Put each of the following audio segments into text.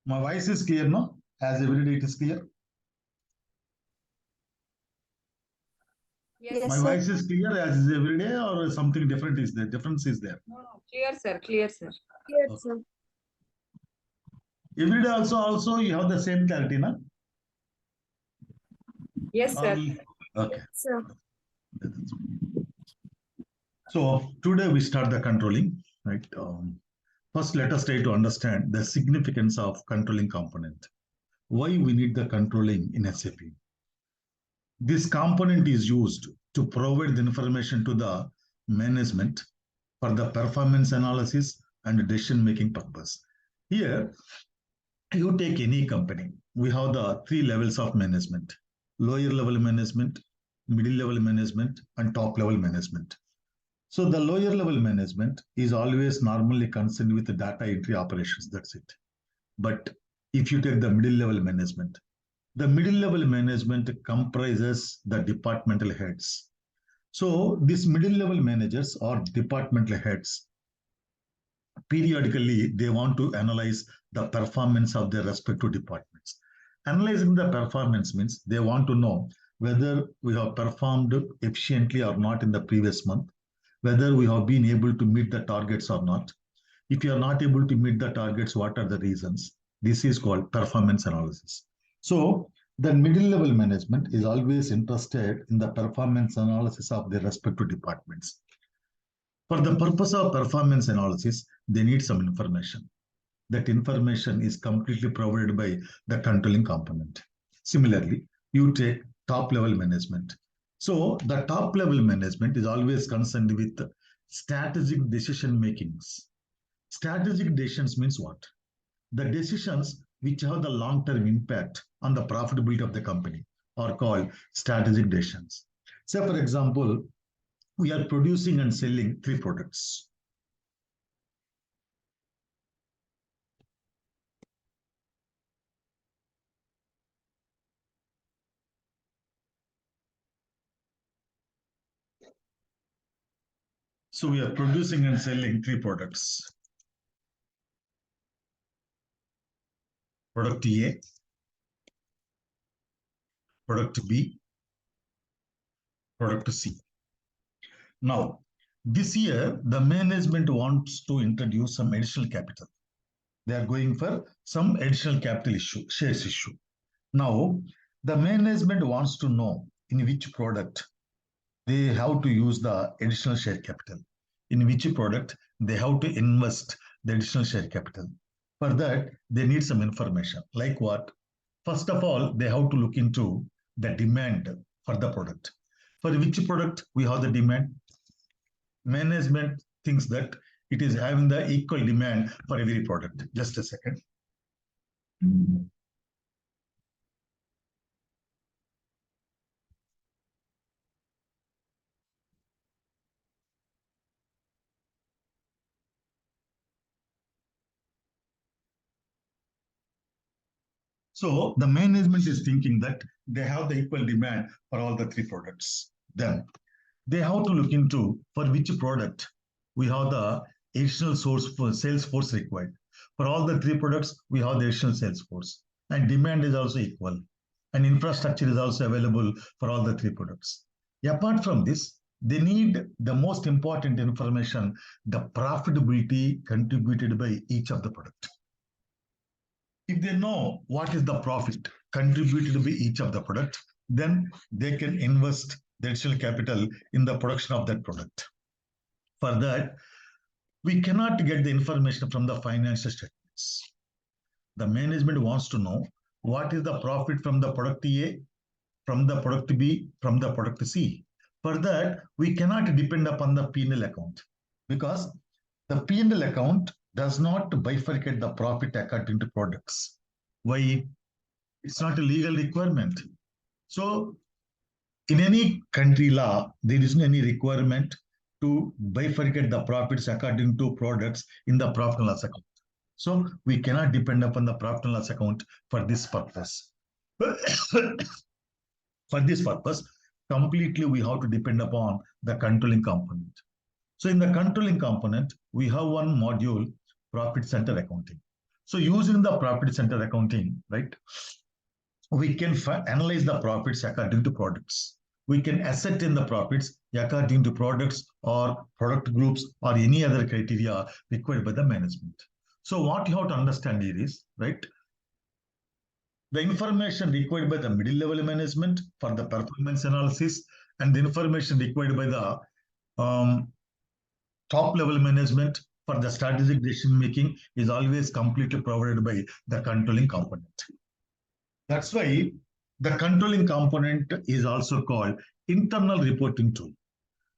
My voice is clear now, as every day it is clear. Yes, My sir. voice is clear as is every day, or something different is there? Difference is there. No, clear, sir. Clear, sir. Yes, Okay. sir. Every day also you have the same clarity, na? Yes, sir. Okay. Sir. So today we start the controlling, right? First, let us try to understand the significance of controlling component. Why we need the controlling in SAP? This component is used to provide the information to the management for the performance analysis and decision-making purpose. Here, you take any company, we have the three levels of management: lower level management, middle level management, and top level management. So the lower level management is always normally concerned with the data entry operations, that's it. But if you take the middle level management comprises the departmental heads. So these middle level managers or departmental heads, periodically they want to analyze the performance of their respective departments. Analyzing the performance means they want to know whether we have performed efficiently or not in the previous month, whether we have been able to meet the targets or not. If you are not able to meet the targets, what are the reasons? This is called performance analysis. So the middle level management is always interested in the performance analysis of their respective departments. For the purpose of performance analysis, they need some information. That information is completely provided by the controlling component. Similarly, you take top level management. So the top level management is always concerned with strategic decision makings. Strategic decisions means what? The decisions which have the long-term impact on the profitability of the company are called strategic decisions. Say, for example, we are producing and selling three products. So we are producing and selling three products. Product A, product B, product C. Now, this year, the management wants to introduce some additional capital. They are going for some additional capital issue, shares issue. Now, the management wants to know in which product they have to use the additional share capital, in which product they have to invest the additional share capital. For that, they need some information. Like what? First of all, they have to look into the demand for the product. For which product we have the demand? Management thinks that it is having the equal demand for every product. Just a second. So the management is thinking that they have the equal demand for all the three products. Then they have to look into for which product we have the additional source for sales force required. For all the three products, we have the additional sales force, and demand is also equal, and infrastructure is also available for all the three products. Apart from this, they need the most important information, the profitability contributed by each of the product. If they know what is the profit contributed by each of the product, then they can invest the additional capital in the production of that product. For that, we cannot get the information from the financial statements. The management wants to know what is the profit from the product A, from the product B, from the product C. For that, we cannot depend upon the P&L account because the P&L account does not bifurcate the profit according to products. Why? It's not a legal requirement. So in any country law, there isn't any requirement to bifurcate the profits according to products in the profit and loss account. So we cannot depend upon the profit and loss account for this purpose. For this purpose, completely we have to depend upon the controlling component. So in the controlling component, we have one module, profit center accounting. So using the profit center accounting, right, we can analyze the profits according to products. We can ascertain the profits according to products or product groups or any other criteria required by the management. So what you have to understand here is, right, the information required by the middle level management for the performance analysis and the information required by the top level management for the strategic decision making is always completely provided by the controlling component. That's why the controlling component is also called internal reporting tool.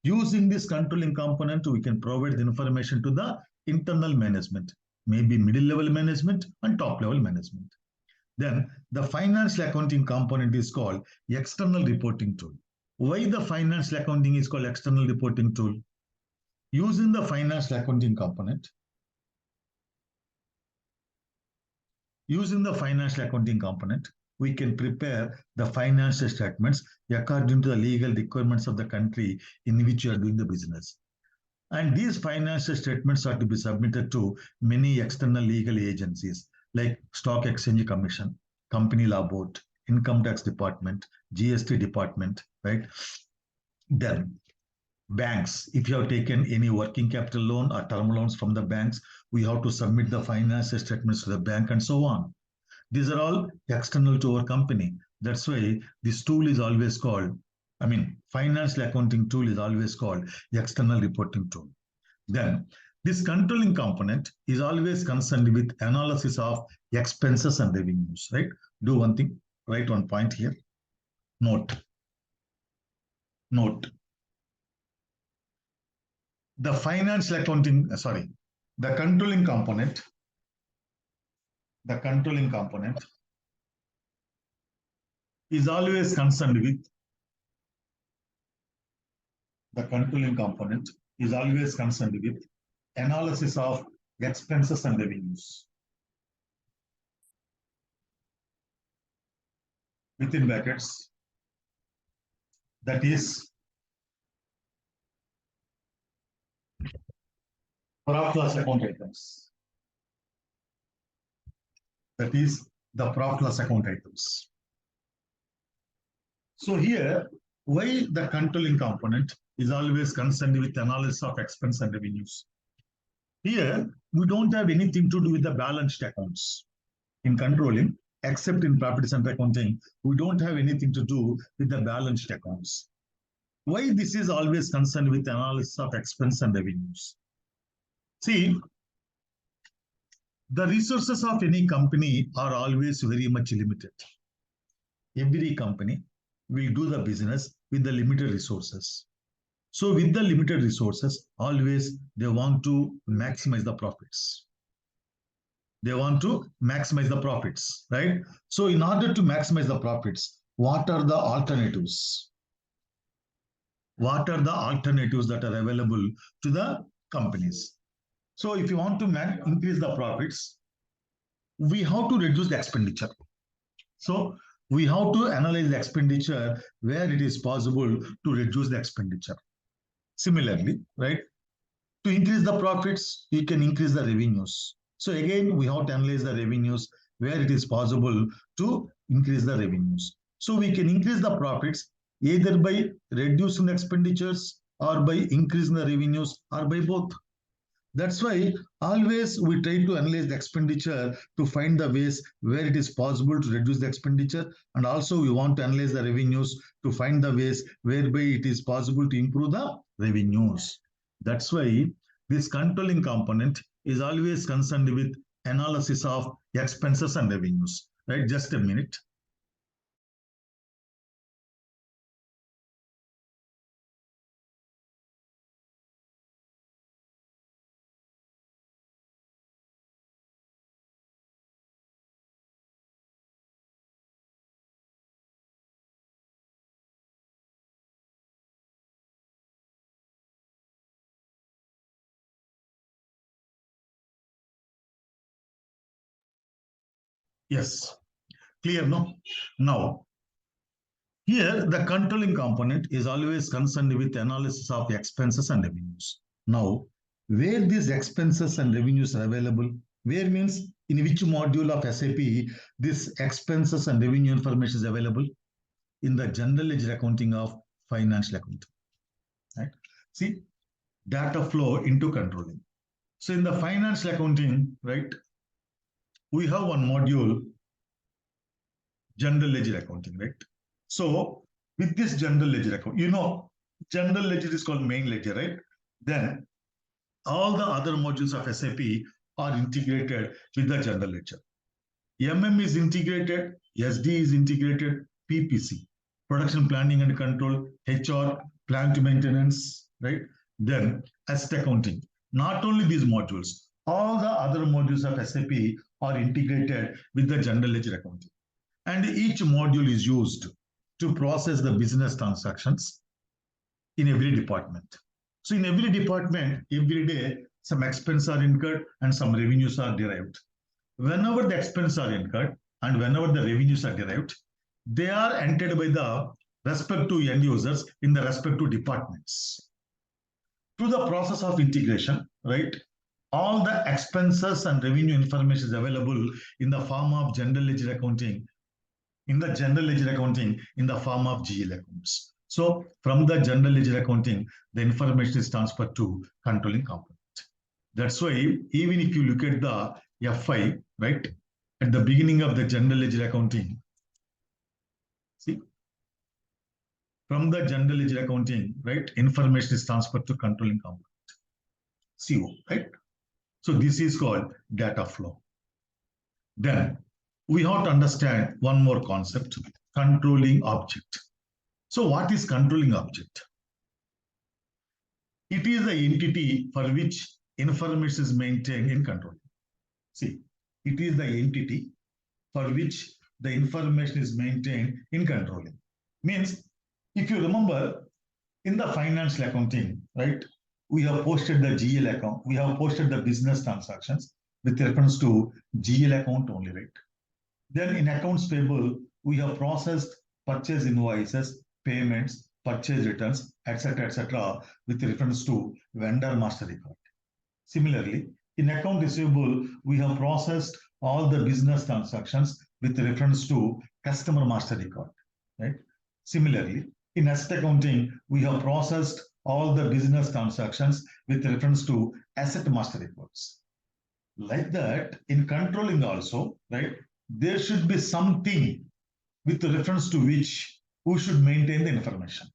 Using this controlling component, we can provide the information to the internal management, maybe middle level management and top level management. Then the financial accounting component is called external reporting tool. Why the financial accounting is called external reporting tool? Using the financial accounting component, we can prepare the financial statements according to the legal requirements of the country in which you are doing the business. And these financial statements are to be submitted to many external legal agencies like Stock Exchange Commission, Company Law Board, Income Tax Department, GST Department, right? Then banks, if you have taken any working capital loan or term loans from the banks, we have to submit the financial statements to the bank and so on. These are all external to our company. That's why this tool is always called, financial accounting tool is always called the external reporting tool. Then this controlling component is always concerned with analysis of expenses and revenues, right? Do one thing, write one point here. Note. The financial accounting, the controlling component is always concerned with analysis of expenses and revenues. Within brackets, that is profit loss account items. That is the profit loss account items. So here, why the controlling component is always concerned with analysis of expense and revenues. Here, we don't have anything to do with the balanced accounts. In controlling, except in profit center accounting, we don't have anything to do with the balanced accounts. Why this is always concerned with analysis of expense and revenues? See, the resources of any company are always very much limited. Every company will do the business with the limited resources. So with the limited resources, always they want to maximize the profits. Right? So in order to maximize the profits, what are the alternatives? What are the alternatives that are available to the companies? So if you want to increase the profits, we have to reduce the expenditure. So we have to analyze the expenditure where it is possible to reduce the expenditure. Similarly, right, to increase the profits, you can increase the revenues. So again, we have to analyze the revenues where it is possible to increase the revenues. So we can increase the profits either by reducing the expenditures or by increasing the revenues or by both. That's why always we try to analyze the expenditure to find the ways where it is possible to reduce the expenditure, and also we want to analyze the revenues to find the ways whereby it is possible to improve the revenues. That's why this controlling component is always concerned with analysis of expenses and revenues. Right? Just a minute. Yes, clear, no? Now, here the controlling component is always concerned with analysis of expenses and revenues. Now, where these expenses and revenues are available, Where means in which module of SAP this expenses and revenue information is available? In the general ledger accounting of financial accounting. Right? See, data flow into controlling. So in the financial accounting, right, we have one module, general ledger accounting, right? So with this general ledger account, general ledger is called main ledger, right? Then all the other modules of SAP are integrated with the general ledger. MM is integrated, SD is integrated, PPC, production planning and control, HR, plant maintenance, right? Then asset accounting. Not only these modules, all the other modules of SAP are integrated with the general ledger accounting. And each module is used to process the business transactions in every department. So in every department, every day, some expenses are incurred and some revenues are derived. Whenever the expenses are incurred and whenever the revenues are derived, they are entered by the respective end users in the respective departments. Through the process of integration, right, all the expenses and revenue information is available in the form of general ledger accounting, in the form of GL accounts. So from the general ledger accounting, the information is transferred to controlling component. That's why even if you look at the FI, right, at the beginning of the general ledger accounting, see, from the general ledger accounting, right, information is transferred to controlling component, CO, right? So this is called data flow. Then we have to understand one more concept, controlling object. So what is controlling object? It is the entity for which information is maintained in control. See, it is the entity for which the information is maintained in controlling. Means, if you remember, in the financial accounting, right, we have posted the GL account, we have posted the business transactions with reference to GL account only, right? Then in accounts payable, we have processed purchase invoices, payments, purchase returns, etc., with reference to vendor master record. Similarly, in account receivable, we have processed all the business transactions with reference to customer master record, right? Similarly, in asset accounting, we have processed all the business transactions with reference to asset master records. Like that, in controlling also, right, there should be something with reference to which we should maintain the information.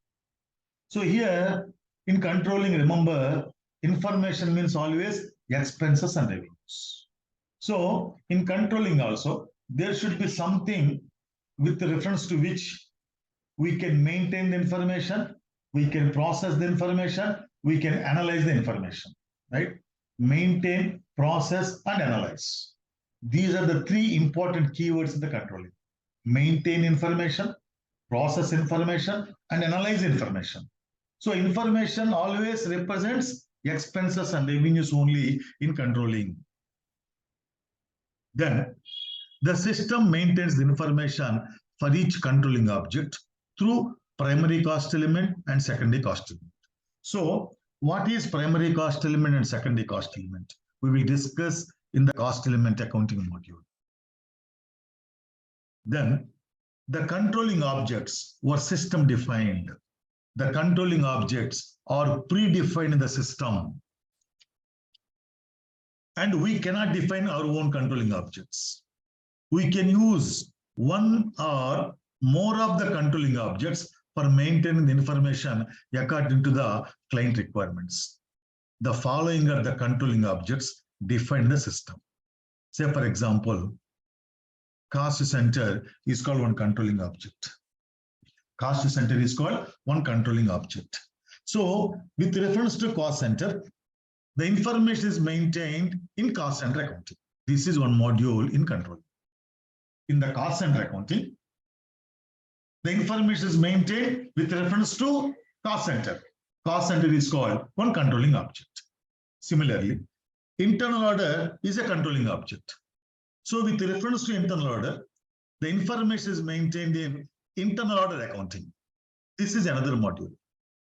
So here, in controlling, remember, information means always expenses and revenues. So in controlling also, there should be something with reference to which we can maintain the information, we can process the information, we can analyze the information, right? Maintain, process, and analyze. These are the three important keywords in the controlling. Maintain information, process information, and analyze information. So information always represents expenses and revenues only in controlling. Then the system maintains the information for each controlling object through primary cost element and secondary cost element. So what is primary cost element and secondary cost element? We will discuss in the cost element accounting module. Then the controlling objects were system defined. The controlling objects are predefined in the system. And we cannot define our own controlling objects. We can use one or more of the controlling objects for maintaining the information according to the client requirements. The following are the controlling objects defined in the system. Say, for example, cost center is called one controlling object. Cost center is called one controlling object. So with reference to cost center, the information is maintained in cost center accounting. This is one module in control. In the cost center accounting, the information is maintained with reference to cost center. Cost center is called one controlling object. Similarly, internal order is a controlling object. So with reference to internal order, the information is maintained in internal order accounting. This is another module.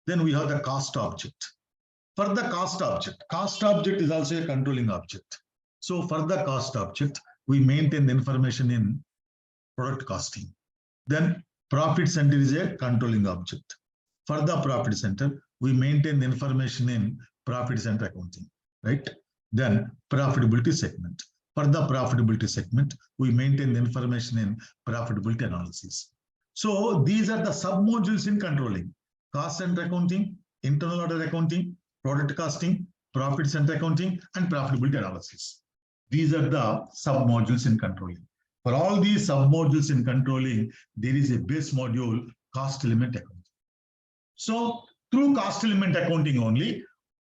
Then we have the cost object. For the cost object is also a controlling object. So for the cost object, we maintain the information in product costing. Then profit center is a controlling object. For the profit center, we maintain the information in profit center accounting, right? Then profitability segment. For the profitability segment, we maintain the information in profitability analysis. So these are the sub-modules in controlling: cost center accounting, internal order accounting, product costing, profit center accounting, and profitability analysis. These are the sub-modules in controlling. For all these sub-modules in controlling, there is a base module, cost element accounting. So through cost element accounting only,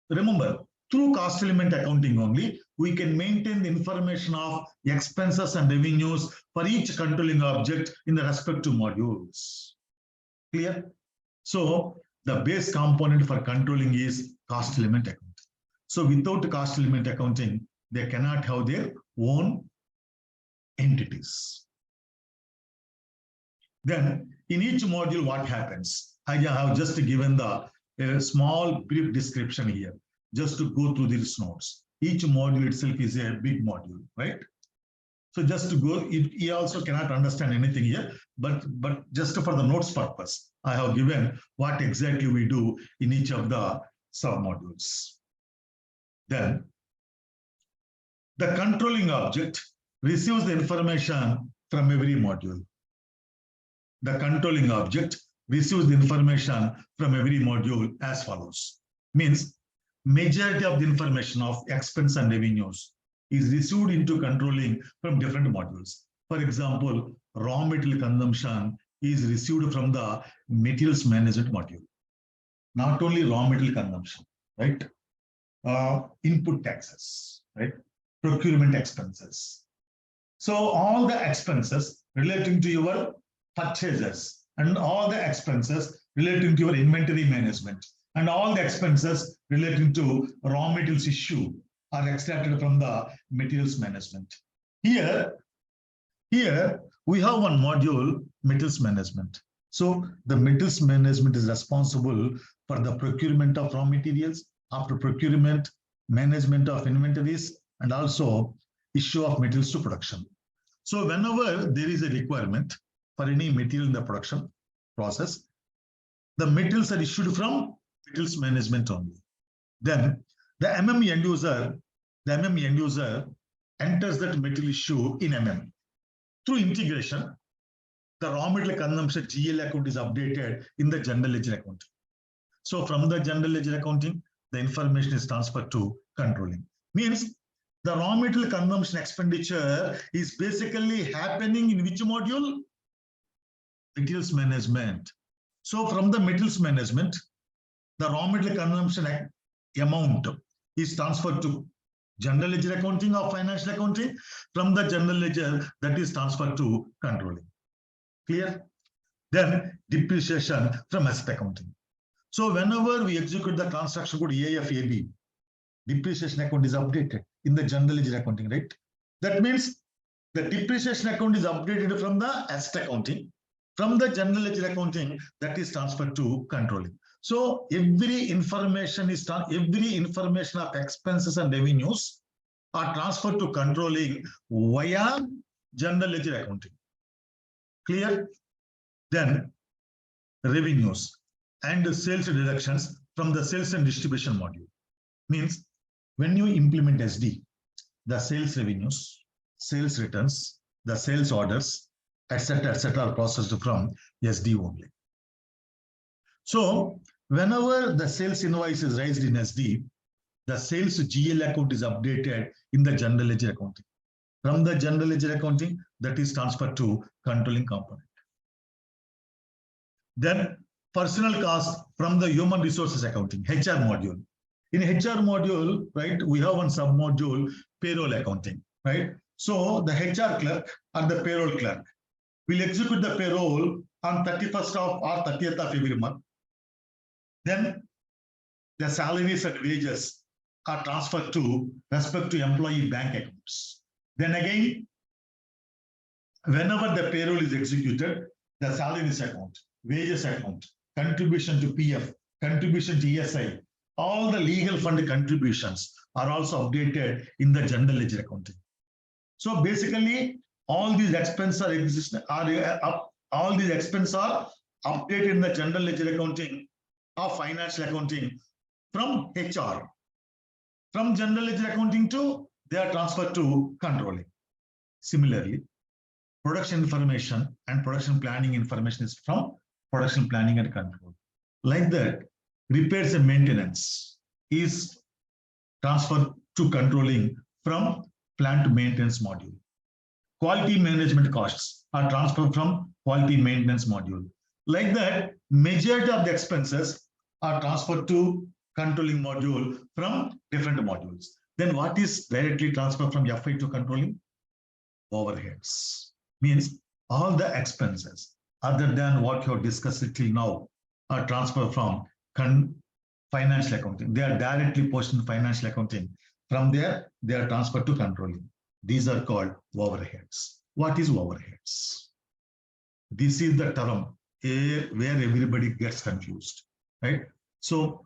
remember, through cost element accounting only, we can maintain the information of expenses and revenues for each controlling object in the respective modules. Clear? So the base component for controlling is cost element accounting. So without cost element accounting, they cannot have their own entities. Then in each module, what happens? I have just given the small brief description here, just to go through these notes. Each module itself is a big module, right? So just to go, you also cannot understand anything here, but just for the notes purpose, I have given what exactly we do in each of the sub-modules. Then the controlling object receives the information from every module. The controlling object receives the information from every module as follows. Means majority of the information of expense and revenues is received into controlling from different modules. For example, raw material consumption is received from the materials management module. Not only raw material consumption, right? Input taxes, right? Procurement expenses. So all the expenses relating to your purchases and all the expenses relating to your inventory management and all the expenses relating to raw materials issue are extracted from the materials management. Here we have one module, materials management. So the materials management is responsible for the procurement of raw materials, after procurement, management of inventories, and also issue of materials to production. So whenever there is a requirement for any material in the production process, the materials are issued from materials management only. Then the MM end user enters that material issue in MM. Through integration, the raw material consumption GL account is updated in the general ledger accounting. So from the general ledger accounting, the information is transferred to controlling. Means the raw material consumption expenditure is basically happening in which module? Materials management. So from the materials management, the raw material consumption amount is transferred to general ledger accounting or financial accounting. From the general ledger, that is transferred to controlling. Clear? Then depreciation from asset accounting. So whenever we execute the transaction code AFAB, depreciation account is updated in the general ledger accounting, right? That means the depreciation account is updated from the asset accounting. From the general ledger accounting, that is transferred to controlling. So every information of expenses and revenues are transferred to controlling via general ledger accounting. Clear? Then revenues and sales deductions from the sales and distribution module. Means when you implement SD, the sales revenues, sales returns, the sales orders, etc., are processed from SD only. So whenever the sales invoice is raised in SD, the sales GL account is updated in the general ledger accounting. From the general ledger accounting, that is transferred to controlling component. Then personal cost from the human resources accounting, HR module. In HR module, right, we have one sub-module, payroll accounting, right? So the HR clerk or the payroll clerk will execute the payroll on 31st of or 30th of every month. Then the salaries and wages are transferred to respect to employee bank accounts. Then again, whenever the payroll is executed, the salaries account, wages account, contribution to PF, contribution to ESI, all the legal fund contributions are also updated in the general ledger accounting. So basically, all these expenses all these expenses are updated in the general ledger accounting or financial accounting from HR. From general ledger accounting to they are transferred to controlling. Similarly, production information and production planning information is from production planning and control. Like that, repairs and maintenance is transferred to controlling from plant maintenance module. Quality management costs are transferred from quality maintenance module. Like that, majority of the expenses are transferred to controlling module from different modules. Then what is directly transferred from FI to controlling? Overheads. Means all the expenses other than what you have discussed till now are transferred from financial accounting. They are directly posted in financial accounting. From there, they are transferred to controlling. These are called overheads. What is overheads? This is the term where everybody gets confused, right? So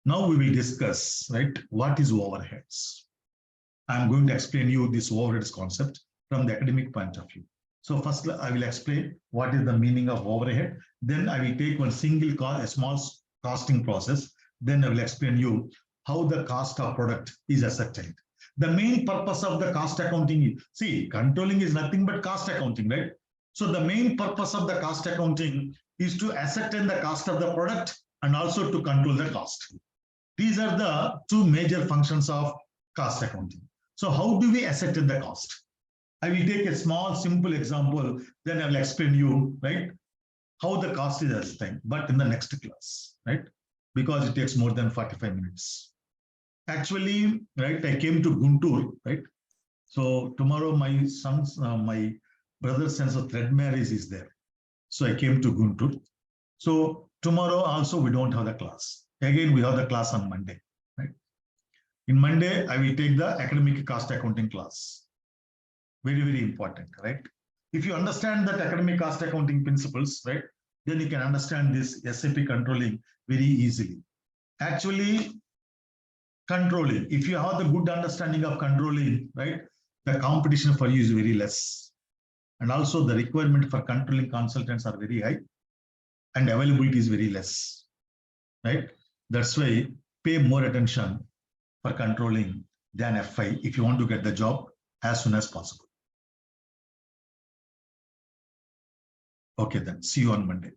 now we will discuss, right, what is overheads. I'm going to explain you this overheads concept from the academic point of view. So first, I will explain what is the meaning of overhead. Then I will take one single cost, a small costing process. Then I will explain you how the cost of product is ascertained. The main purpose of the cost accounting, see, controlling is nothing but cost accounting, right? So the main purpose of the cost accounting is to ascertain the cost of the product and also to control the cost. These are the two major functions of cost accounting. So how do we ascertain the cost? I will take a small, simple example, then I will explain you, right, how the cost is ascertained, but in the next class, right? Because it takes more than 45 minutes. Actually, right, I came to Guntur, right? So tomorrow my son's, my brother's sense of thread marriage is there. So I came to Guntur. So tomorrow also we don't have the class. Again, we have the class on Monday, right? In Monday, I will take the academic cost accounting class. Very, very important, right? If you understand that academic cost accounting principles, right, then you can understand this SAP controlling very easily. Actually, controlling, if you have the good understanding of controlling, right, the competition for you is very less. And also the requirement for controlling consultants are very high and availability is very less, right? That's why pay more attention for controlling than FI if you want to get the job as soon as possible. Okay, then see you on Monday.